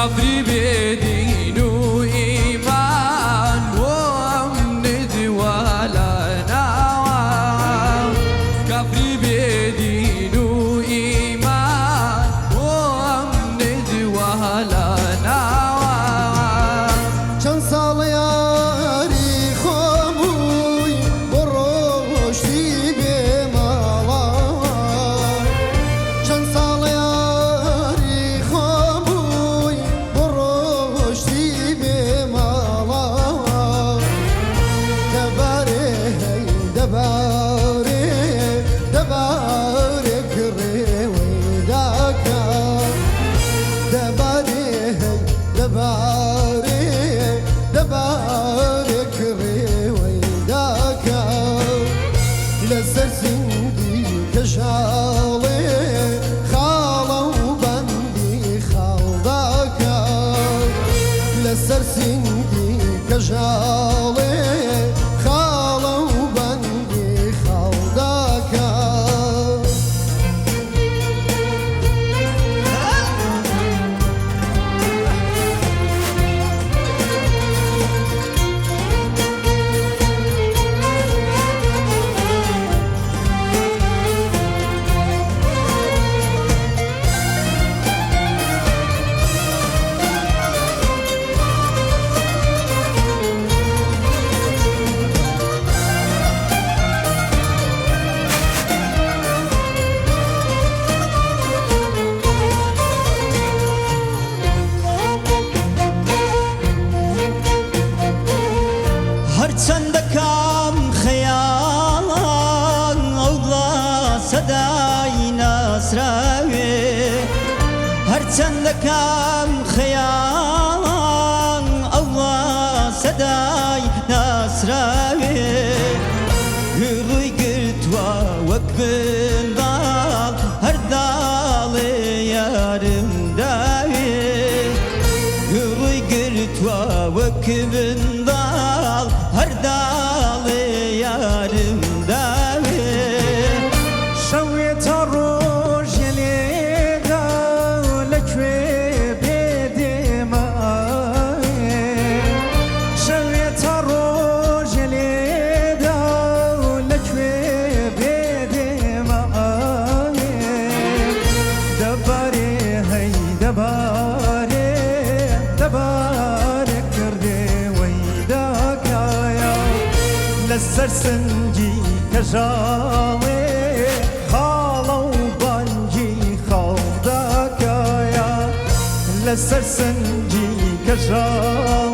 كفري بدين وإيمان وأمن ولا نوى كفري بدين وإيمان وأمن ولا نوى چند سال یاری خاموی بروشتی به مالا چند سال یاری خاموی بروشتی به مالا دباره دباره دباره کری ویداکا دباره دباره دباره کری ویداکا لسر زندی کشاله خالا و بندی خالداکا لسر زندی کشاله خالا و بندی خالداکا هەرچەندەکەم خەیاڵان ئەوڵا سەدای ناسراوێ هەرچەندەکەم خەیاڵان ئەوڵا سەدای ناسراوێ ڕووی گرتووە وەک بنداڵ هەرداڵێ یارم داوێ ڕووی گرتووە وەک بنداڵ هەرداڵێ یارم داوێ شەوێتە ڕۆژێ لێدا لەکوێ بێدێمە شەوێتە ڕۆژێ لێدا لەکوێ بێدێمە دەبارێ هەی دەبارێ دەبارێ کردێ وەیداکایە لەسەر سنگی کەژاڵێ خاڵە و بانگی خاڵداکایە لەسەر سنگی کەژاڵێ